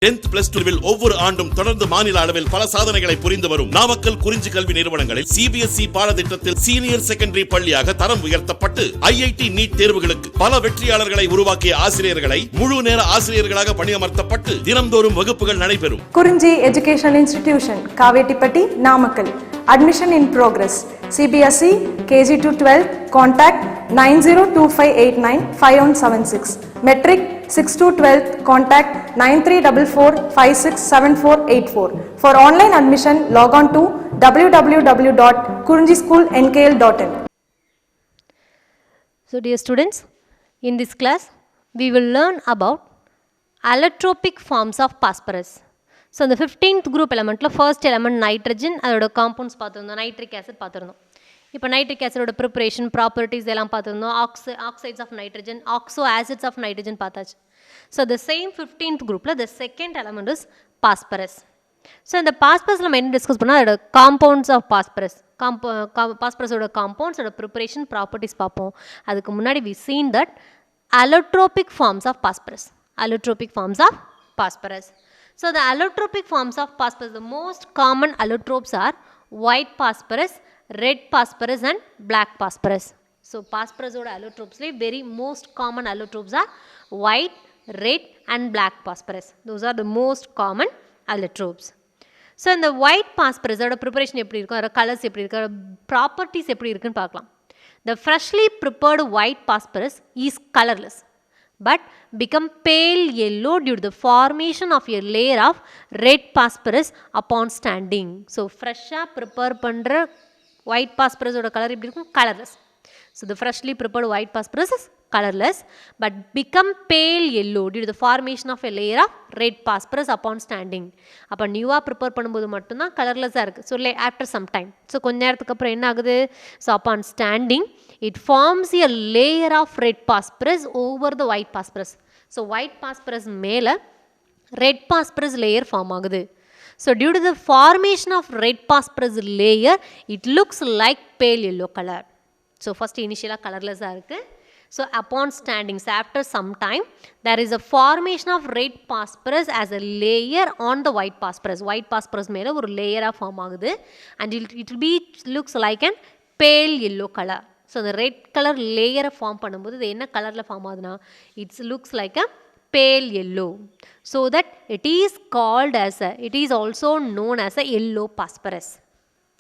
10th plus 2 ஒவ்வொரு ஆண்டும் தொடர்ந்து மாநில அளவில் பல சாதனைகளை புரிந்து வரும் நாமக்கல் குறிஞ்சி கல்வி நிறுவனங்களில் CBSE பாடத்திட்டத்தில் சீனியர் செகண்டரி பள்ளியாக தரம் உயர்த்தப்பட்டு IIT நீட் தேர்வுகளுக்கு பல வெற்றியாளர்களை உருவாக்கிய ஆசிரியர்களை முழு நேர ஆசிரியர்களாக பணியமர்த்தப்பட்டு தினம்தோறும் வகுப்புகள் நடைபெறும். குறிஞ்சி educational institution, Kavettipatti, Namakkal. Admission in progress. CBSE KG to 12. Contact 9025895176. Metric 6 to 12. Contact 9344567484. For online admission, log on to www.kurinjischoolnkl.in. So dear students, in this class we will learn about allotropic forms of phosphorus. So the 15th group element la first element nitrogen, adoda compounds பார்த்திருந்தோம், nitric acid பார்த்திருந்தோம். இப்போ nitric acid ஓட preparation properties எல்லாம் பார்த்திருந்தோம், oxides of nitrogen, oxo acids of nitrogen பார்த்தாச்சு. So the same 15th group la the second element is phosphorus. So இந்த phosphorus நம்ம என்ன டிஸ்கஸ் பண்ணா அதோட compounds of phosphorus, phosphorus ஓட compounds ஓட preparation properties பார்ப்போம். அதுக்கு முன்னாடி we seen that allotropic forms of phosphorus, allotropic forms of phosphorus. So the allotropic forms of phosphorus, the most common allotropes are white phosphorus, red phosphorus and black phosphorus. So phosphorus oda allotropes le very most common allotropes are white, red and black phosphorus. Those are the most common allotropes. So in the white phosphorus oda preparation eppadi irukum, adha colors eppadi irukku, properties eppadi irukku nu paakalam. The freshly prepared white phosphorus is colorless but become pale yellow due to the formation of a layer of red phosphorus upon standing. So fresh prepare பண்ற white phosphorus ஓட color எப்படி இருக்கும்? Colorless. So the freshly prepared white phosphorus is colorless but become pale yellow due to the formation of a layer of red phosphorus upon standing. அப்ப நியூவா prepare பண்ணும்போது மட்டும்தான் கலர்லெஸ்ஸாக இருக்குது. So after some time, so கொஞ்ச நேரத்துக்கு அப்புறம் என்ன ஆகுது? So upon standing it forms a layer of red phosphorus over the white phosphorus. So white phosphorus மேலே red phosphorus layer form ஆகுது. So due to the formation of red phosphorus layer, it looks like pale yellow color. So first initially colorless இருக்குது. So upon standing, so after some time, there is a formation of red phosphorus as a layer on the white phosphorus. White phosphorus மேலே ஒரு layer form ஆகுது and it will be looks like an pale yellow color. So the red color layer form பண்ணும்போது இது என்ன கலரில் form ஆகுதுன்னா it looks like a pale yellow. So that it is called as a, it is also known as a yellow phosphorus.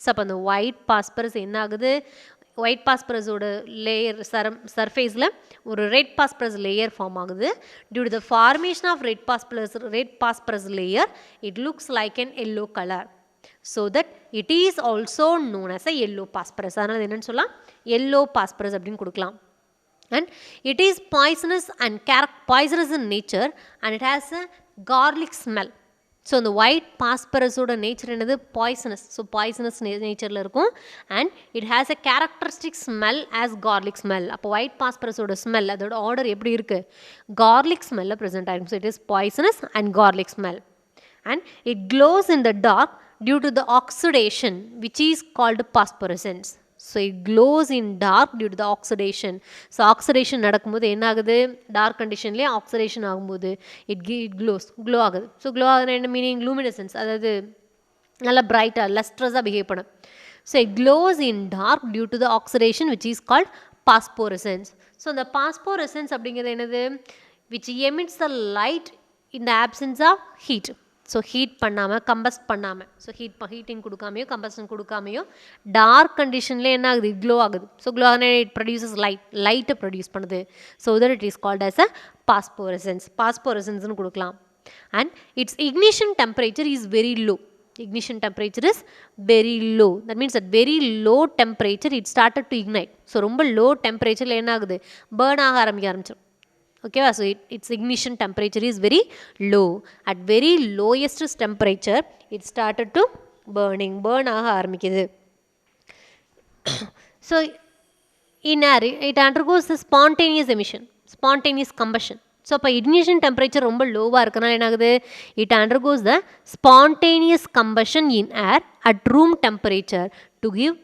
So அப்போ அந்த white phosphorus என்ன ஆகுது? White பாஸ்பரஸோட layer சர்ஃபேஸில் ஒரு ரெட் பாஸ்பரஸ் லேயர் ஃபார்ம் ஆகுது. Due to the formation of red phosphorus layer it looks like an yellow colour. So that it is also known as a yellow phosphorus. அதனால் என்னென்னு சொல்லலாம்? Yellow phosphorus அப்படின்னு கொடுக்கலாம். And it is poisonous and poisonous in nature and it has a garlic smell. So இந்த white பாஸ்பரஸோட nature என்னது? Poisonous. So poisonous நேச்சரில் இருக்கும் and it has a characteristic smell as garlic smell. அப்போ white பாஸ்பரஸோட smell அதோட order எப்படி இருக்குது? கார்லிக் ஸ்மெல்லில் ப்ரெசென்ட் ஆகிருக்கும். So it is poisonous and garlic smell and it glows in the dark due to the oxidation which is called phosphorescence. So it glows in dark due to the oxidation. So oxidation நடக்கும்போது என்ன ஆகுது? Dark கண்டிஷன்லேயே oxidation ஆகும்போது it glow ஆகுது. So glow ஆகுது என்ன meaning? Luminescence, அதாவது நல்லா பிரைட்டாக லஸ்ட்ரஸாக பிஹேவ் பண்ணும். So it glows in dark due to the oxidation which is called phosphorescence. So இந்த phosphorescence அப்படிங்கிறது என்னது? which emits the light in the absence of heat. So heat பண்ணாமல் கம்பஸ்ட் பண்ணாமல், ஸோ ஹீட்டிங் கொடுக்காமையோ கம்பஸ்டன் கொடுக்காமையோ dark கண்டிஷனில் என்ன ஆகுது? க்ளோ ஆகுது. ஸோ க்ளோ ஆகுது இட் ப்ரொடியூசஸ் லைட்டை ப்ரொடியூஸ் பண்ணுது. So that it is called as a பாஸ்போரசன்ஸ்னு கொடுக்கலாம். And it's ignition temperature is very low. Ignition temperature is very low. That means at very low temperature it started to ignite. So ரொம்ப low temperature என்ன ஆகுது? burn ஆக ஆரம்பிச்சிடும். Okay, so its ignition temperature is very low. At very lowest temperature it started to burn ஆக ஆரம்பிக்குது. So in air it undergoes the spontaneous emission, spontaneous combustion. So அப்போ ignition temperature ரொம்ப லோவாக இருக்கனால என்ன ஆகுது? It undergoes the spontaneous combustion in air at room temperature to give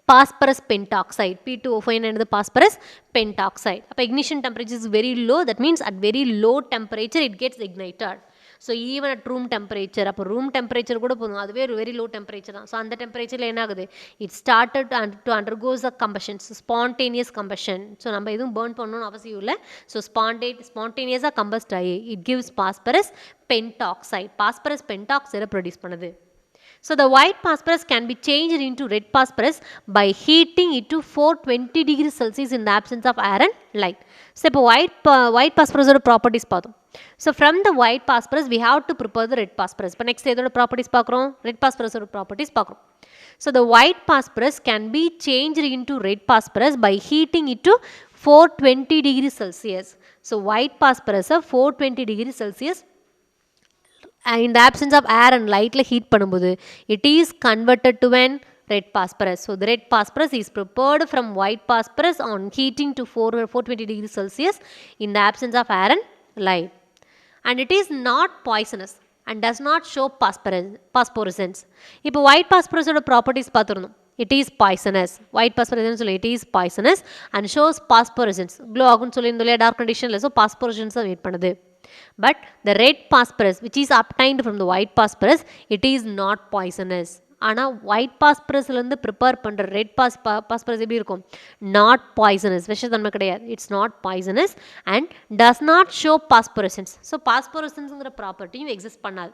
phosphorus pentoxide. P2O5 என்னது? phosphorus pentoxide. அப்போ ignition temperature is very low. That means at very low temperature it gets ignited. So even at room temperature, அப்போ room temperature கூட போதும், அதுவே ஒரு very low temperature தான். So அந்த டெம்பரேச்சரில் என்ன ஆகுது, it started to undergoes a combustion, spontaneous combustion. So நம்ம எதுவும் பேர்ன் பண்ணணும்னு அவசியம் இல்லை. ஸோ ஸ்பான்டேனியஸாக கம்பஸ்ட் ஆகி it gives phosphorus pentoxide, phosphorus பென்டாக்சைடை ப்ரொடியூஸ் பண்ணுது. So the white phosphorus can be changed into red phosphorus by heating it to 420 degrees Celsius in the absence of air and light. So இப்போ white phosphorus ஓட properties பார்த்தோம். So from the white phosphorus we have to prepare the red phosphorus. இப்போ next எதோட properties பார்க்குறோம், red phosphorus ஓட properties பார்க்குறோம். So the white phosphorus can be changed into red phosphorus by heating it to 420 degrees Celsius. So white phosphorus 420 degrees Celsius in the absence of air and light heat பண்ணும்போது it is converted to an red phosphorus. So the red phosphorus is prepared from white phosphorus on heating to 420 degrees Celsius in the absence of air and light, and it is not poisonous and does not show phosphorescence. இப்போ white phosphorus ஓட properties பார்த்துருந்தோம். It is poisonous. White phosphorus சொல்லி it is poisonous and shows phosphorescence. glow ஆகும்னு சொல்லியிருந்தோம் இல்லையா dark கண்டிஷனில். So பாஸ்போரசன்ஸை wait பண்ணுது. But the red phosphorus which is obtained from the white phosphorus, it is not poisonous. ஆனால் white பாஸ்பரஸ்லேருந்து prepare பண்ணுற red phosphorus எப்படி இருக்கும், நாட் பாய்சனஸ், விஷத்தன்மை கிடையாது, it's not poisonous and does not show phosphorescence. So பாஸ்பரசன்ஸுங்கிற ப்ராப்பர்ட்டியும் எக்ஸிஸ்ட் பண்ணாது.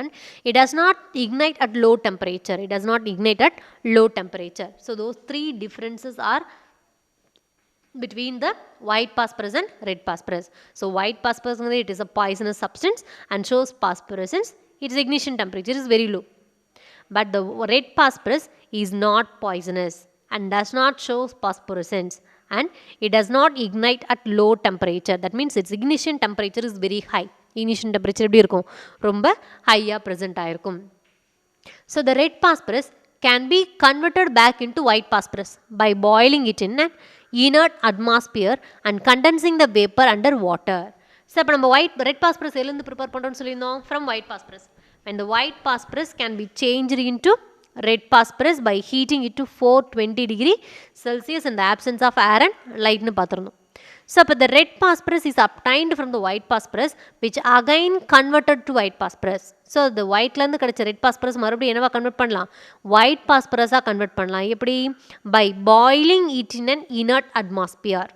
And it does not ignite at low temperature. It does not ignite at low temperature. So those three differences are between the white phosphorus and red phosphorus. So white phosphorus, it is a poisonous substance and shows phosphorescence. Its ignition temperature is very low. But the red phosphorus is not poisonous and does not show phosphorescence, and it does not ignite at low temperature. That means its ignition temperature is very high. Ignition temperature எப்படி இருக்கும், ரொம்ப ஹையாக present ஆகிருக்கும். So the red phosphorus can be converted back into white phosphorus by boiling it in an inert atmosphere and condensing the vapor under water. So இப்போ நம்ம red phosphorus எதுலேருந்து prepare பண்ணுறோம்னு சொல்லியிருந்தோம், from white phosphorus. And the white phosphorus can be changed into red phosphorus by heating it to 420 degrees Celsius in the absence of air and light னு பார்த்துருந்தோம். So the red phosphorus is obtained from the white phosphorus which again converted to white phosphorus. So the whiteலேருந்து கிடைச்ச red phosphorus மறுபடியும் என்னவா convert பண்ணலாம், white phosphorus convert பண்ணலாம். எப்படி, by boiling it in an inert atmosphere.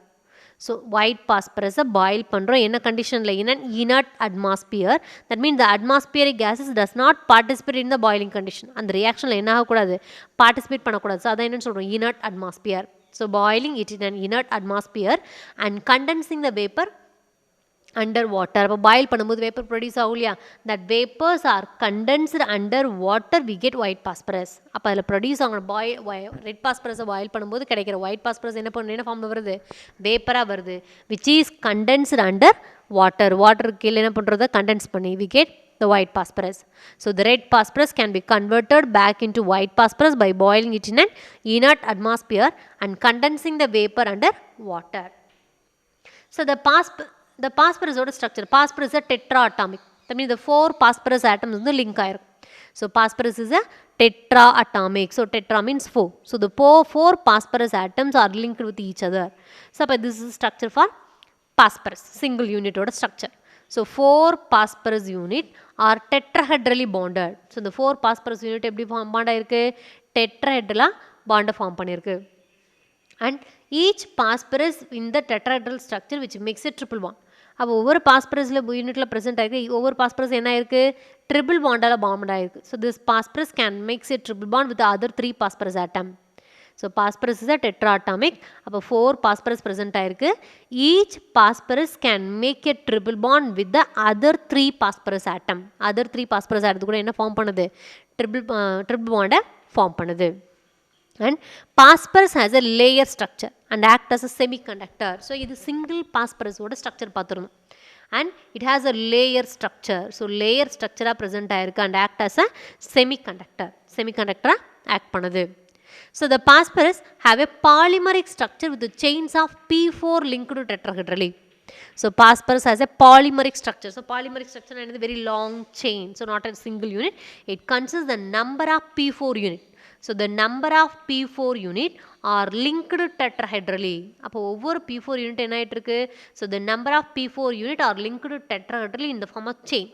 So white phosphorus boil பண்ணுறோம் என்ன கண்டிஷனில், in an inert atmosphere. That means the atmospheric gases does not participate in the boiling condition. அந்த ரியாக்ஷனில் என்ன ஆகக்கூடாது, participate பண்ணக்கூடாது. So அதான் என்னன்னு சொல்கிறோம், inert atmosphere. So boiling it in an inert atmosphere and condensing the vapor under water. அப்போ boil பண்ணும்போது vapour produce ஆகும் இல்லையா, that vapours are condensed under water we get white phosphorus. அப்போ அதில் ப்ரொடியூஸ் ஆகணும் ரெட் பாஸ்பரஸை பாயில் பண்ணும்போது கிடைக்கிற white phosphorus என்ன ஃபார்மில் வருது, வேப்பராக வருது, which is condensed under water. வாட்டருக்கு கீழே என்ன பண்ணுறது, கண்டென்ஸ் பண்ணி we get the white phosphorus. So the red phosphorus can be converted back into white phosphorus by boiling it in an inert atmosphere and condensing the vapor under water. So the phosphorus structure, phosphorus is a tetraatomic. That means the 4 phosphorus atoms வந்து link ஆயிருக்கும். So phosphorus is a tetraatomic. So tetra means 4. So the 4 phosphorus atoms are linked with each other. So this is structure for phosphorus, single unit ஓட structure. So 4 phosphorus unit are tetrahedrally bonded. So the 4 phosphorus unit எப்படி bond ஆயிருக்கு, tetrahedral bond form பண்ணிருக்கு. And each phosphorus in the tetrahedral structure which makes a triple bond. அப்போ ஒவ்வொரு பாஸ்பரஸில் யூனிட்டில் present ஆகிருக்கு, ஒவ்வொரு phosphorus என்ன ஆயிருக்கு, ட்ரிபிள் பாண்டால் பாண்ட் ஆயிருக்கு. So this phosphorus can makes a triple bond with other 3 phosphorus atom. So phosphorus is a tetratomic. அப்போ 4 பாஸ்பரஸ் ப்ரெசென்ட் ஆயிருக்கு. Each phosphorus can make a triple bond with the other 3 phosphorus atom. Other 3 phosphorus ஆட்டத்து கூட என்ன form பண்ணுது, triple பாண்டை form பண்ணுது. And phosphorus has a layer structure and act as a semiconductor. So இது single phosphorus ஓட structure பார்த்துருந்தோம். And it has a layer structure. So layer structure present ஆயிருக்கு and act as a semiconductor act பண்ணுது. So the phosphorus have a polymeric structure with the chains of P4 linked to tetrahedrally. So phosphorus has a polymeric structure. So polymeric structure is a very long chain. So not a single unit. It consists the number of P4 unit. So the number of P4 unit are linked tetrahedrally. அப்போ ஒவ்வொரு P4 unit என்ன ஆயிட்டு இருக்கு, so the number of P4 unit are linked tetrahedrally in the form of chain.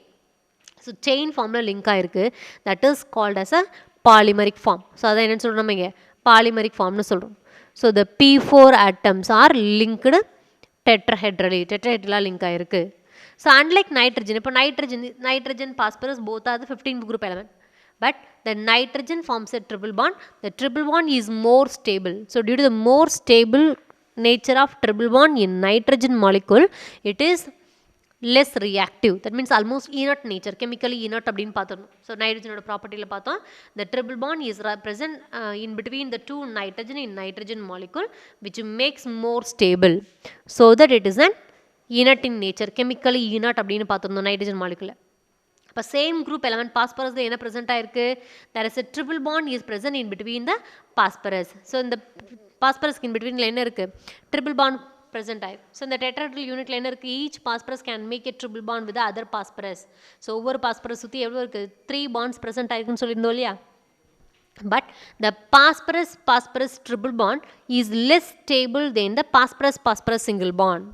So chain ஃபார்மில் link ஆகிருக்கு. That is called as a polymeric form. So அதான் என்னென்னு சொல்கிறோம் நம்ம இங்கே பாலிமரிக் ஃபார்ம்னு சொல்கிறோம். So the P4 atoms are linked டெட்ராஹெட்ரலாக லிங்க் ஆகிருக்கு. ஸோ அன்லைக் நைட்ரஜன், இப்போ nitrogen phosphorus both are the 15th group element. But the nitrogen forms a triple bond. The triple bond is more stable. So due to the more stable nature of triple bond in nitrogen molecule, it is less reactive. That means almost inert nature, chemically inert அப்படின்னு பார்த்தோம். So nitrogen ப்ராப்பர்ட்டியில் பார்த்தோம், the triple bond is present in between the two nitrogen in nitrogen molecule, which makes more stable, so that it is an inert in nature, chemically inert அப்படின்னு பார்த்துருந்தோம் nitrogen மாலிகுல. இப்போ same group element பாஸ்பரஸில் என்ன present ஆயிருக்கு, there is a triple bond is present in between the phosphorus. So இந்த பாஸ்பரஸ்க்கு in பிட்வீனில் என்ன இருக்குது, ட்ரிபிள் பாண்ட் present ஆயிருக்கு. ஸோ இந்த டெட்ராஹெட்ரல் யூனிட்ல என்ன இருக்குது, each phosphorus can make a triple bond with other phosphorus. So ஒவ்வொரு பாஸ்பரஸ் சுற்றி எவ்வளோ இருக்குது, 3 bonds present ஆயிருக்குன்னு சொல்லியிருந்தோம் இல்லையா. But the phosphorus triple bond is less stable than the phosphorus single bond.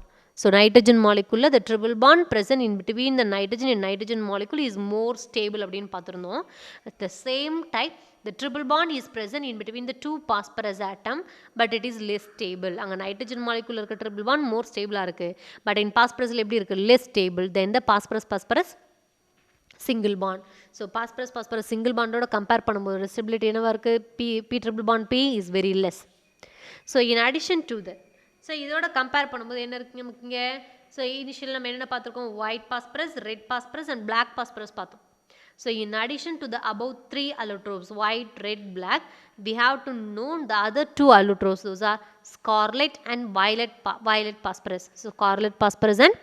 So nitrogen molecule the triple bond present in between the nitrogen molecule is more stable அப்படின்னு பார்த்துருந்தோம். At the same time the triple bond is present in between the two phosphorus atom, but it is less stable. அங்கே nitrogen molecule இருக்க triple bond more stable-ஆ இருக்குது. But in phosphorusல எப்படி இருக்குது, less stable than the phosphorus single bond. So phosphorus single bond-ஓட compare பண்ணும்போது stability என்னவா இருக்குது, P triple bond P is very less. So in addition to that, so இதோட compare பண்ணும்போது என்ன இருக்குங்க நமக்குங்க, ஸோ இனிஷியல் நம்ம என்னென்ன பார்த்துருக்கோம், white phosphorus, red phosphorus and black phosphorus பார்த்தோம். So in addition to the above 3 allotropes, white, red, black, we have to know the other 2 allotropes. Those are scarlet and violet phosphorus. So scarlet phosphorus and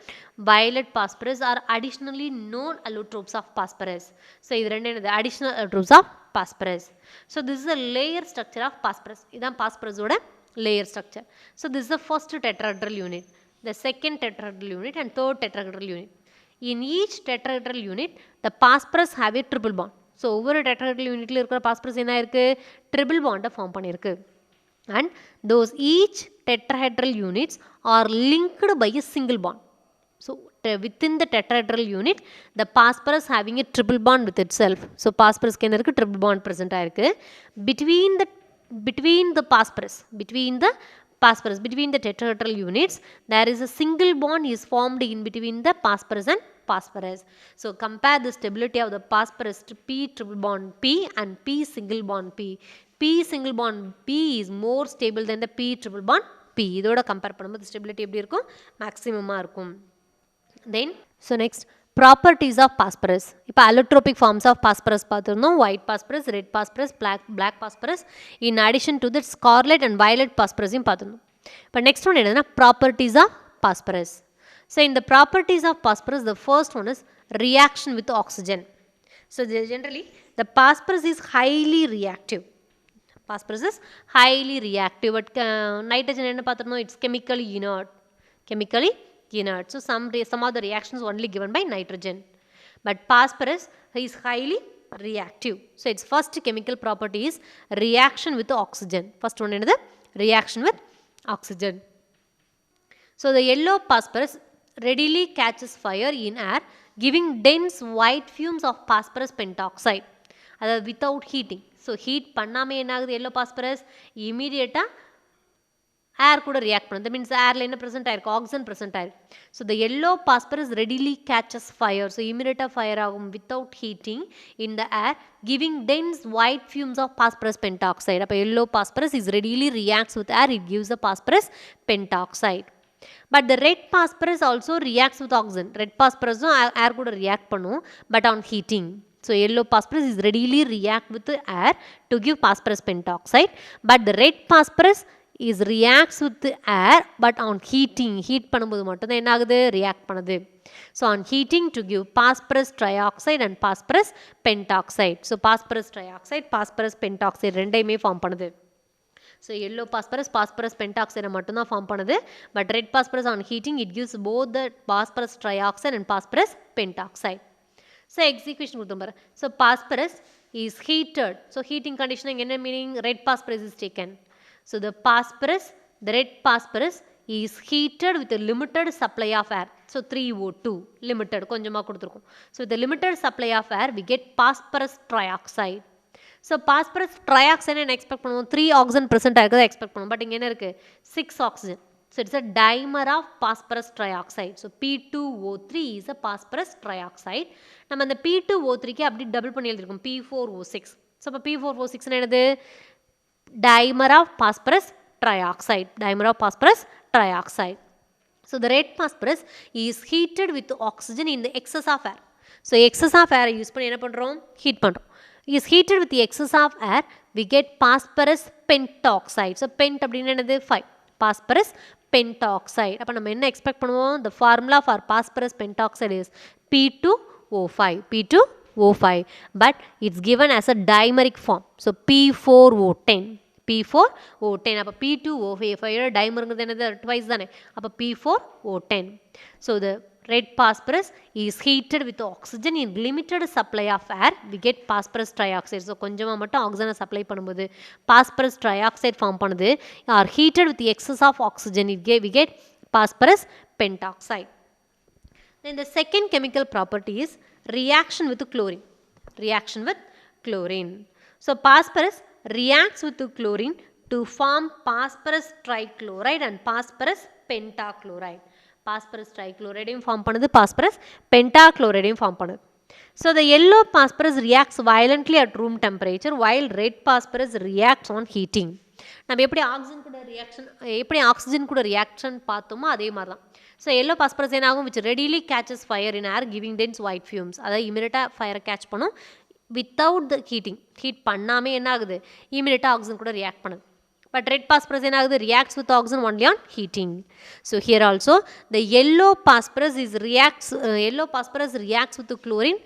violet phosphorus are additionally known allotropes of phosphorus. So இது ரெண்டு என்னது, additional allotropes of phosphorus. So this is a layer structure of phosphorus. இதான் phosphorus-ஓட layer structure. So this is the first tetrahedral unit, the second tetrahedral unit and third tetrahedral unit. In each tetrahedral unit the phosphorus have a triple bond. So ஒவ்வொரு tetrahedral unitல இருக்கிற phosphorus என்ன இருக்கு, triple bond form பண்ணிருக்கு. And those each tetrahedral units are linked by a single bond. So within the tetrahedral unit the phosphorus having a triple bond with itself. So phosphorus என்ன இருக்கு, triple bond present ஆயிருக்கு. Between the tetrahedral units there is a single bond is formed in between the phosphorus and phosphorus. So compare the stability of the phosphorus to P triple bond P and P single bond P. P single bond P is more stable than the P triple bond P. இதோட compare பண்ணும்போது stability எப்படி இருக்கும், மேக்ஸிமமாக இருக்கும். Then so next properties of phosphorus. இப்போ allotropic forms of phosphorus பார்த்துருந்தோம், white phosphorus, red phosphorus, black phosphorus. In addition to that scarlet and violet phosphorus பார்த்துருந்தோம். இப்போ next one என்னன்னா properties of phosphorus. So in the properties of phosphorus the first one is reaction with oxygen. So generally the phosphorus is highly reactive. Phosphorus is highly reactive, but nitrogen என்ன பார்த்துருந்தோம், it's chemically inert. So some of the reactions only given by nitrogen, but phosphorus is highly reactive. So its first chemical property is reaction with oxygen. First one is the reaction with oxygen. So the yellow phosphorus readily catches fire in air, giving dense white fumes of phosphorus pentoxide. That without heating. So heat பண்ணாமே என்ன ஆகுது, yellow phosphorus immediate air கூட react பண்ணும். That means airல என்ன present ஆயிருக்கு, oxygen present ஆயிருக்கு. So the yellow phosphorus readily catches fire. So immediate fire ஆகும் without heating in the air, giving dense white fumes of phosphorus pentoxide. அப்போ yellow phosphorus is readily reacts with air, it gives the phosphorus pentoxide. But the red phosphorus also reacts with oxygen. Red phosphorus air கூட react பண்ணும், but on heating. So yellow phosphorus is readily react with the air to give phosphorus pentoxide, but the red phosphorus is reacts with the air but on heating. Heat பண்ணும்போது மட்டும் தான் என்ன ஆகுது, react பண்ணுது. So on heating to give phosphorus trioxide and phosphorus pentoxide. So phosphorus trioxide, phosphorus pentoxide ரெண்டையுமே form பண்ணுது. So yellow phosphorus pentoxide மட்டும் தான் ஃபார்ம் பண்ணுது, but red phosphorus on heating it gives both the phosphorus trioxide and phosphorus pentoxide. So execution கொடுத்தோம் பாரு. So phosphorus is heated. So heating condition என்ன meaning, red phosphorus is taken. So the red phosphorus is heated with a limited supply of air. So 3O2 limited கொஞ்சமா கொடுத்திருக்கும். So with the limited supply of air we get phosphorus trioxide. So phosphorus trioxide என்ன expect பண்ணுவோம், 3 oxygen present ஆகிறத expect பண்ணுவோம். But இங்க என்ன இருக்கு, 6 oxygen. So it's a dimer of phosphorus trioxide. So P2O3 is a phosphorus trioxide. நம்ம அந்த P2O3க்கு அப்படி டபுள் பண்ணி எழுதிருக்கோம், P4O6. So இப்போ P4O6 என்னது, dimer of phosphorus trioxide. Dimer of phosphorus trioxide. So the red phosphorus is heated with oxygen in the excess of air. So excess of air use பண்ணி என்ன பண்றோம், heat பண்றோம். Is heated with the excess of air, we get phosphorus pentoxide. So pent அப்படின்னா என்னது, 5. Phosphorus pentoxide. அப்ப நம்ம என்ன expect பண்ணுவோம், the formula for phosphorus pentoxide is P2O5. P2O5. But it's given as a dimeric form. So P4O10. P4O10. அப்ப P2O5 டைமருங்கிறது என்னது, twice தானே, அப்ப P4O10. So the red phosphorus is heated with oxygen in limited supply of air, we get phosphorus trioxide. So கொஞ்சமா மட்டும் ஆக்சிஜனை supply பண்ணும்போது phosphorus trioxide form பண்ணுது, are heated with the excess of oxygen, we get phosphorus pentoxide. Then the second chemical property is reaction with chlorine. Reaction with chlorine. So phosphorus reacts with chlorine to form phosphorus trichloride and phosphorus pentachloride. Phosphorus trichloride form பண்ணுது, phosphorus pentachloride form பண்ணுது. So the yellow phosphorus reacts violently at room temperature while red phosphorus reacts on heating. நம்ம எப்படி oxygen கூட reaction பார்த்தோமோ அதே மாதிரி தான். So yellow phosphorus என்ன ஆகும், which readily catches fire in air giving dense white fumes. அதாவது இமீடியட்டாக ஃபயரை கேட்ச் பண்ணும் வித்தவுட் த ஹீட் பண்ணாமே என்ன ஆகுது, இமீடியட்டாக ஆக்சிஜன் கூட ரியாக்ட் பண்ணுது. But red phosphorus என்ன ஆகுது, reacts with oxygen only on heating. So here also the yellow phosphorus reacts with the chlorine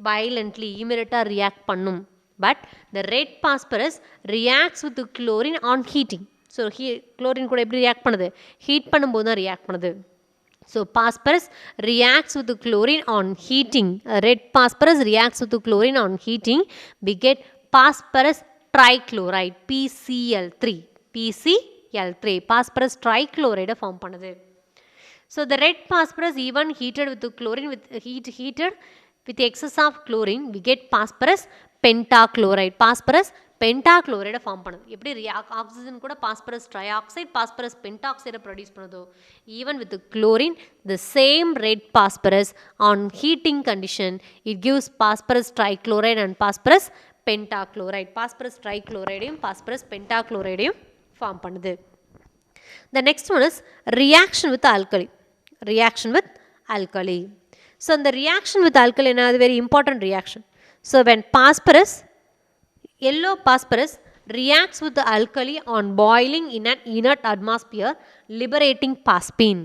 violently, immediately react பண்ணும். But the red phosphorus reacts with the chlorine on heating. So here chlorine கூட எப்படி react பண்ணுது, heat பண்ணும்போது தான் react பண்ணுது. So phosphorus reacts with the chlorine on heating. Red phosphorus reacts with the chlorine on heating. We get phosphorus trichloride, PCl3. Phosphorus trichloride form பண்ணுது. So the red phosphorus even heated with the chlorine heated with the excess of chlorine, we get phosphorus pentachloride. Phosphorus pentachloride form பண்ணுது. எப்படி oxygen கூட phosphorus trioxide, phosphorus pentoxide produce பண்ணுதோ, even with chlorine the same red phosphorus on heating condition it gives phosphorus trichloride and phosphorus pentachloride. Phosphorus trichlorideum phosphorus pentachlorideum form பண்ணுது. The next one is reaction with alkali. So the reaction with alkali is a very important reaction. So when yellow phosphorus reacts with the alkali on boiling in an inert atmosphere, liberating phosphine.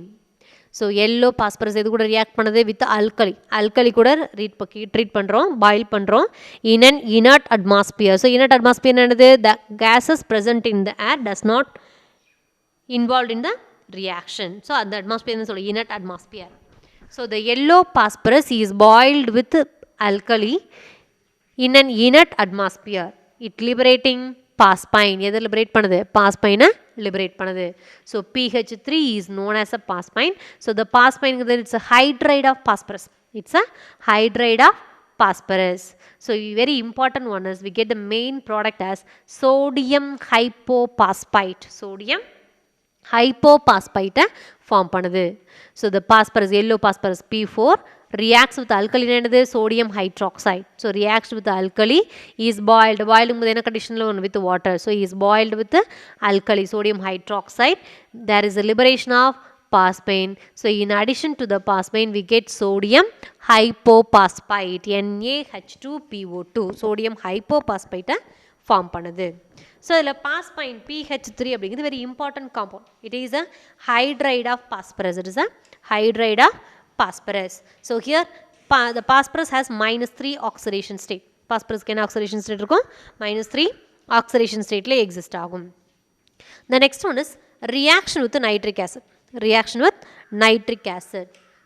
So yellow phosphorus எது கூட react பண்ணுது, with alkali கூட treat பண்ணுறோம், boil பண்ணுறோம் in an inert atmosphere. So inert atmosphere என்னது, the gases present in the air does not involved in the reaction. So அந்த atmosphere என்ன சொல்ல, inert atmosphere. So the yellow phosphorus is boiled with alkali in an inert atmosphere. It liberating phosphine. எதை liberate பண்ணுது, phosphine liberate பண்ணுது. So pH3 is known as a phosphine. So the phosphine it's a hydride of phosphorus. So very important one is we get the main product as sodium hypophosphite. Form பண்ணுது. So the phosphorus, yellow phosphorus P4 reacts with alkali என்னது, sodium hydroxide. So reacts with the alkali, is boiled போது என்ன condition with water. So is boiled with the alkali, sodium hydroxide. There is a liberation of phosphine. So in addition to the phosphine we get sodium hypophosphite, NaH2PO2. sodium hypophosphite form பண்ணுது. So இதில் phosphine pH3 அப்படிங்கிறது very important compound. It is a hydride of phosphorus. So here the phosphorus has -3 oxidation state. பாஸ்பரஸ்க்கு என்ன oxidation state இருக்கும், -3 oxidation ஸ்டேட்டில் exist ஆகும். The next one is reaction with nitric acid.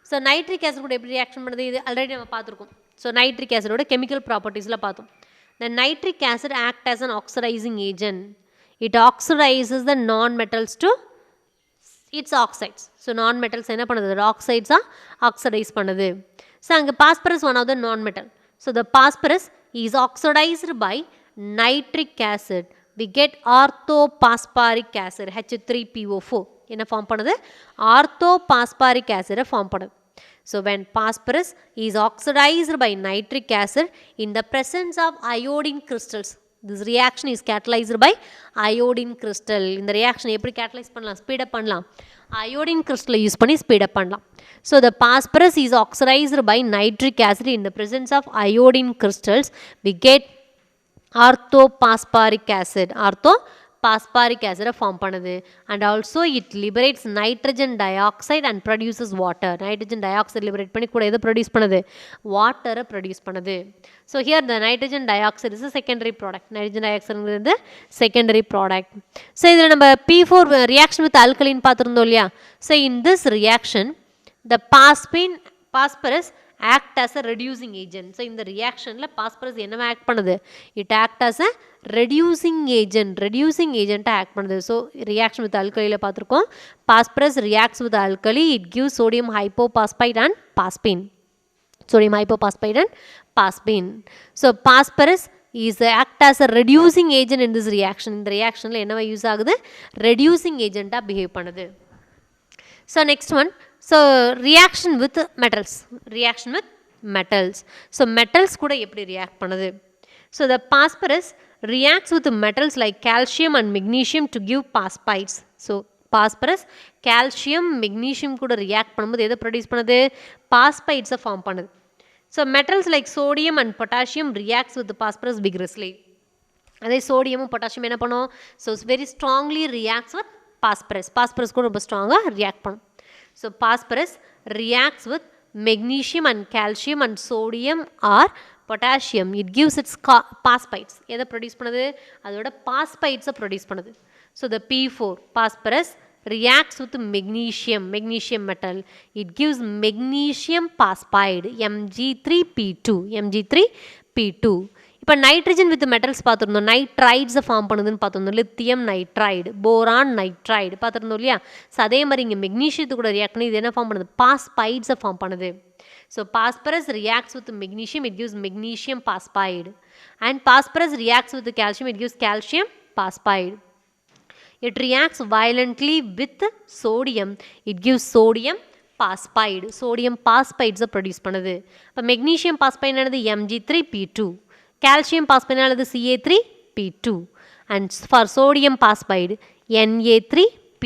So nitric acid கூட எப்படி reaction பண்ணுறது, இது already நம்ம பார்த்துருக்கோம். ஸோ நைட்ரிக் ஆசிடோட கெமிக்கல் ப்ராப்பர்ட்டிஸில் பார்த்தோம். The nitric acid acts as an oxidizing agent. It oxidizes the non-metals to it's oxides. So நான் metals என்ன பண்ணுது, ஆக்சைட்ஸாக ஆக்சடைஸ் பண்ணுது. ஸோ அங்கே phosphorus one of the non metal. So the phosphorus is oxidised by nitric acid. we get orthophosphoric acid H3PO4 என்ன form பண்ணுது, orthophosphoric acid form பண்ணுது. So when phosphorus is oxidized by nitric acid in the presence of iodine crystals, this reaction is catalyzed by iodine crystal. இந்த reaction எப்படி catalyze பண்ணலாம், speed up பண்ணலாம், iodine crystal use பண்ணி speed up பண்ணலாம். So the phosphorus is oxidized by nitric acid in the presence of iodine crystals. We get orthophosphoric acid form பண்ணுது. And also it liberates nitrogen dioxide and produces water. Nitrogen dioxide liberate பண்ணி கூட எதை produce பண்ணுது, வாட்டரை produce பண்ணுது. So here the nitrogen dioxide is secondary product. Nitrogen டை ஆக்சைடுங்கிறது secondary product. So இதில் நம்ம P4 ரியாக்ஷன் வித் ஆல்கலின் பார்த்துருந்தோம் இல்லையா. So in this reaction the phosphorus act as a reducing agent. So இந்த reactionல phosphorus என்னவா act பண்ணுது, it act as a reducing agent act பண்ணுது. So reaction with alkali பார்த்திருக்கோம். Phosphorus reacts with alkali, it gives sodium hypophosphite and phosphine. So phosphorus is act as a reducing agent in this reaction. இந்த reactionல என்னவா use ஆகுது, reducing agent behave பண்ணுது. So next one, so reaction with metals. So metals கூட எப்படி react பண்ணுது. So the phosphorus reacts with metals like calcium and magnesium to give phosphides. So phosphorus calcium magnesium கூட react பண்ணும்போது எதை produce பண்ணுது, phosphides form பண்ணுது. So metals like sodium and potassium reacts with the phosphorus vigorously. அதே சோடியமும் potassium என்ன பண்ணும், so very strongly reacts with phosphorus கூட ரொம்ப ஸ்ட்ராங்காக react பண்ணும். So phosphorus reacts with magnesium and calcium and sodium or potassium. It gives its phosphides. எதை produce பண்ணுது, அதோட பாஸ்பைட்ஸை ப்ரொடியூஸ் பண்ணுது. So the P4 phosphorus reacts with magnesium metal. It gives magnesium phosphide Mg3P2. இப்போ nitrogen with metals பார்த்துருந்தோம், நைட்ரைட்ஸை form பண்ணுதுன்னு பார்த்துருந்தோம். Lithium nitride, boron nitride பார்த்துருந்தோம் இல்லையா. ஸோ அதே மாதிரி இங்கே மெக்னீஷியத்து கூட ரியாக்ட் பண்ணி இது என்ன ஃபார்ம் பண்ணுது, பாஸ்பைட்ஸை ஃபார்ம் பண்ணுது. So phosphorus reacts with magnesium, it gives magnesium phosphide. And phosphorus reacts with calcium, it gives calcium phosphide. It reacts violently with sodium, it gives sodium phosphide. Sodium phosphides produce பண்ணுது. இப்போ magnesium phosphide என்னது, Mg3P2. calcium phosphide என்னது, Ca3P2. and for sodium phosphide Na3P.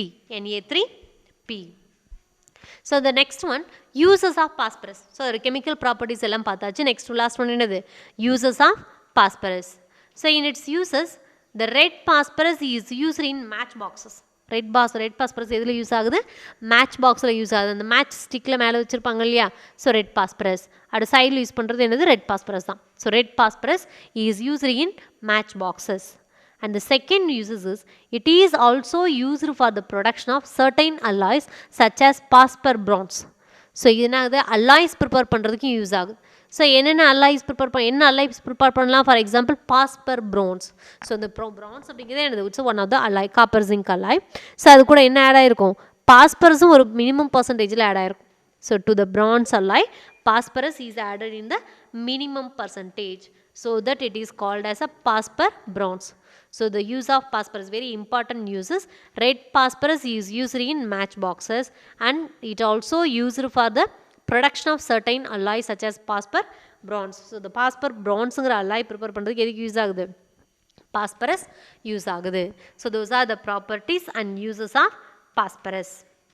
So the next one, uses of phosphorus. So chemical properties எல்லாம் பார்த்தாச்சு. next last one என்னது, uses of phosphorus. So in its uses, the red phosphorus is used in match boxes. red phosphorus எதில் use ஆகுது, match பாக்ஸில் use ஆகுது. அந்த match ஸ்டிக்கில் மேலே வச்சுருப்பாங்க இல்லையா. ஸோ ரெட் பாஸ்பரஸ் அது சைடில் யூஸ் பண்ணுறது என்னது, ரெட் பாஸ்பரஸ் தான். So red phosphorus is used in match boxes. And the second uses is, it is also used for the production of certain alloys such as phosphor bronze. So இதனால alloys prepare பண்ணுறதுக்கு use ஆகுது. So என்னென்ன alloys prepare பண்ணலாம், for example phosphor bronze. So இந்த bronze அப்படிங்கிறது என்னது, it's one of the alloy, copper zinc alloy. So அது கூட என்ன ஆட் ஆகிருக்கும், பாஸ்பரஸும் ஒரு மினிமம் பர்சன்டேஜில் ஆட் ஆகிருக்கும். So to the bronze alloy phosphorus is added in the minimum percentage, so that it is called as a phosphor bronze. So the use of phosphorus, very important uses. Red phosphorus is used in match boxes and it also used for the production of certain alloys such as phosphor bronze. So the phosphor bronze alloy prepare பண்றதுக்கு எதுக்கு use ஆகுது, phosphorus use ஆகுது. So those are the properties and uses of phosphorus.